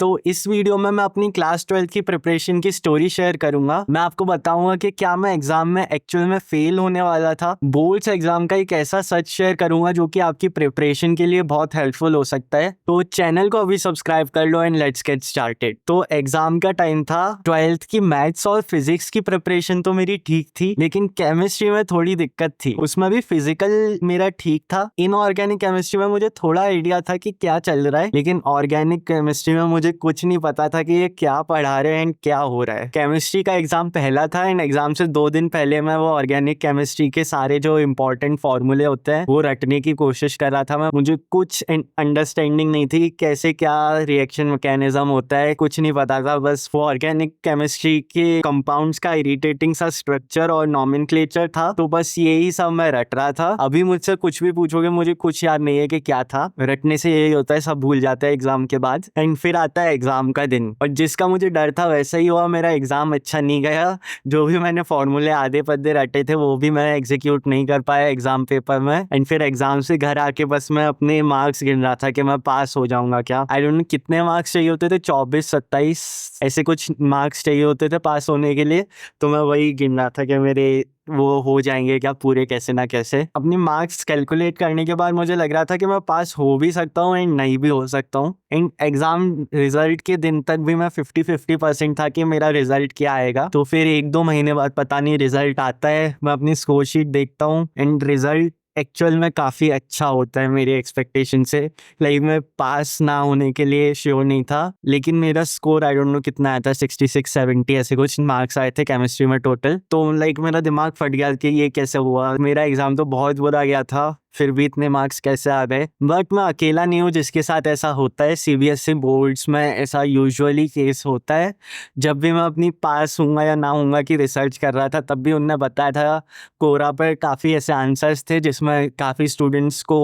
तो इस वीडियो में मैं अपनी क्लास 12 की प्रिपरेशन की स्टोरी शेयर करूंगा। मैं आपको बताऊंगा कि क्या मैं एग्जाम में एक्चुअल में फेल होने वाला था। बोर्ड्स एग्जाम का एक ऐसा सच शेयर करूंगा जो कि आपकी प्रिपरेशन के लिए बहुत हेल्पफुल हो सकता है। तो चैनल को अभी सब्सक्राइब कर लो एंड लेट्स गेट स्टार्टेड। तो एग्जाम का टाइम था, 12th की मैथ्स और फिजिक्स की प्रिपरेशन तो मेरी ठीक थी, लेकिन केमिस्ट्री में थोड़ी दिक्कत थी। उसमें भी फिजिकल मेरा ठीक था। इनऑर्गेनिक केमिस्ट्री में मुझे थोड़ा आइडिया था कि क्या चल रहा है, लेकिन ऑर्गेनिक केमिस्ट्री में मुझे कुछ नहीं पता था कि ये क्या पढ़ा रहे हैं एंड क्या हो रहा है। केमिस्ट्री का एग्जाम पहला था एंड एग्जाम से 2 दिन पहले मैं वो ऑर्गेनिक केमिस्ट्री के सारे जो इंपॉर्टेंट फॉर्मूले होते हैं वो रटने की कोशिश कर रहा था। मुझे कुछ अंडरस्टैंडिंग नहीं थी कि कैसे क्या रिएक्शन मैकेनिज्म होता है, कुछ नहीं पता था। बस वो ऑर्गेनिक केमिस्ट्री के कंपाउंड्स का इरिटेटिंग सा स्ट्रक्चर और नॉमेनक्लेचर था, तो बस यही सब मैं रट रहा था। अभी मुझसे कुछ भी पूछोगे मुझे कुछ याद नहीं है कि क्या था। रटने से यही होता है, सब भूल जाता है एग्जाम के बाद। एंड फिर आता है एग्जाम का दिन, और जिसका मुझे डर था वैसा ही हुआ। मेरा एग्जाम अच्छा नहीं गया। जो भी मैंने फॉर्मूले आधे पद्दे रटे थे वो भी मैं एग्जीक्यूट नहीं कर पाया एग्जाम पेपर में। एंड फिर एग्जाम से घर आके बस मैं अपने मार्क्स गिन रहा था कि मैं पास हो जाऊंगा क्या। आई डोंट नो कितने मार्क्स चाहिए होते थे, 24-27 ऐसे कुछ मार्क्स चाहिए होते थे पास होने के लिए। तो मैं वही गिन रहा था कि मेरे वो हो जाएंगे क्या पूरे, कैसे ना कैसे। अपने मार्क्स कैलकुलेट करने के बाद मुझे लग रहा था कि मैं पास हो भी सकता हूँ एंड नहीं भी हो सकता हूँ। एंड एग्जाम रिजल्ट के दिन तक भी मैं 50-50% था कि मेरा रिजल्ट क्या आएगा। तो फिर 1-2 महीने बाद पता नहीं रिजल्ट आता है, मैं अपनी स्कोर शीट देखता हूँ एंड रिजल्ट एक्चुअल में काफ़ी अच्छा होता है मेरी एक्सपेक्टेशन से। लाइक मैं पास ना होने के लिए श्योर नहीं था, लेकिन मेरा स्कोर आई डोंट नो कितना आया था, 66-70 ऐसे कुछ मार्क्स आए थे केमिस्ट्री में टोटल। तो लाइक मेरा दिमाग फट गया कि ये कैसे हुआ, मेरा एग्जाम तो बहुत बुरा गया था, फिर भी इतने मार्क्स कैसे आ गए। बट मैं अकेला नहीं हूँ जिसके साथ ऐसा होता है। सीबीएसई बोर्ड्स में ऐसा यूजुअली केस होता है। जब भी मैं अपनी पास हूँगा या ना हूँगा की रिसर्च कर रहा था, तब भी उनने बताया था कोरा पर काफ़ी ऐसे आंसर्स थे जिसमें काफ़ी स्टूडेंट्स को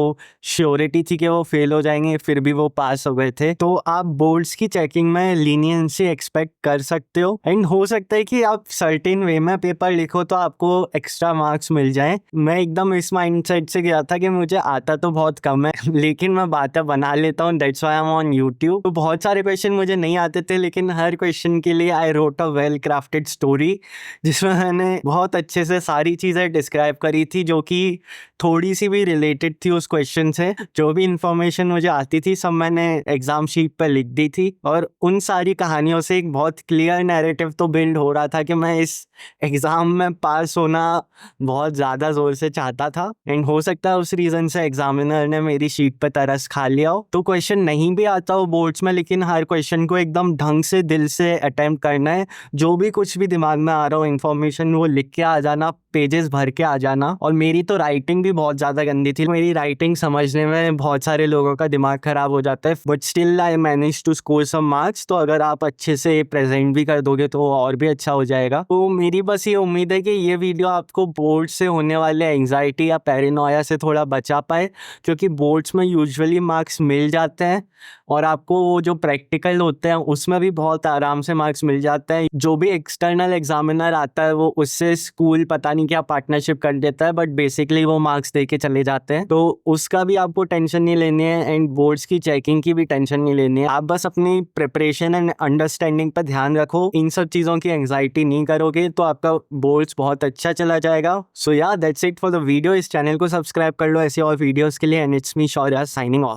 श्योरिटी थी कि वो फेल हो जाएंगे, फिर भी वो पास हो गए थे। तो आप बोर्ड्स की चेकिंग में लीनियंसी एक्सपेक्ट कर सकते हो एंड हो सकता है कि आप सर्टेन वे में पेपर लिखो तो आपको एक्स्ट्रा मार्क्स मिल जाए। मैं एकदम इस माइंडसेट से गया था कि मुझे आता तो बहुत कम है लेकिन मैं बातें बना लेता हूँ, that's why I am on YouTube. तो बहुत सारे क्वेश्चन मुझे नहीं आते थे, लेकिन हर क्वेश्चन के लिए I wrote a well crafted story जिसमें मैंने बहुत अच्छे से सारी चीज़ें डिस्क्राइब करी थी जो कि थोड़ी सी भी रिलेटेड थी उस क्वेश्चन से। जो भी इंफॉर्मेशन मुझे आती थी सब मैंने एग्जाम शीट पर लिख दी थी, और उन सारी कहानियों से एक बहुत क्लियर नैरेटिव तो बिल्ड हो रहा था कि मैं इस एग्ज़ाम में पास होना बहुत ज़्यादा ज़ोर से चाहता था। एंड हो सकता है उस रीज़न से एग्जामिनर ने मेरी शीट पर तरस खा लिया हो। तो क्वेश्चन नहीं भी आता हो बोर्ड्स में, लेकिन हर क्वेश्चन को एकदम ढंग से दिल से अटेम्प्ट करना है। जो भी कुछ भी दिमाग में आ रहा हो इन्फॉर्मेशन वो लिख के आ जाना, पेजेस भर के आ जाना। और मेरी तो राइटिंग भी बहुत ज़्यादा गंदी थी, मेरी राइटिंग समझने में बहुत सारे लोगों का दिमाग खराब हो जाता है, but still I manage to score some marks. तो अगर आप अच्छे से प्रेजेंट भी कर दोगे तो और भी अच्छा हो जाएगा। तो मेरी बस ये उम्मीद है कि ये वीडियो आपको बोर्ड से होने वाले एंग्जाइटी या पैरानोया से थोड़ा बचा पाए, क्योंकि बोर्ड्स में यूजुअली मार्क्स मिल जाते हैं और आपको वो जो प्रैक्टिकल होते हैं उसमें भी बहुत आराम से मार्क्स मिल जाते हैं। जो भी एक्सटर्नल एग्जामिनर आता है वो उससे स्कूल पता नहीं क्या पार्टनरशिप कर देता है, बट बेसिकली वो मार्क्स दे के चले जाते हैं। तो उसका भी आपको टेंशन नहीं लेनी है एंड बोर्ड्स की चेकिंग की भी टेंशन नहीं लेनी है। आप बस अपनी प्रिपरेशन एंड अंडरस्टैंडिंग पर ध्यान रखो, इन सब चीज़ों की एंग्जाइटी नहीं करोगे तो आपका बोर्ड्स बहुत अच्छा चला जाएगा। सो या that's it for the video. इस चैनल को सब्सक्राइब कर लो ऐसे और वीडियोज़ के लिए, and it's me Shaurya signing off.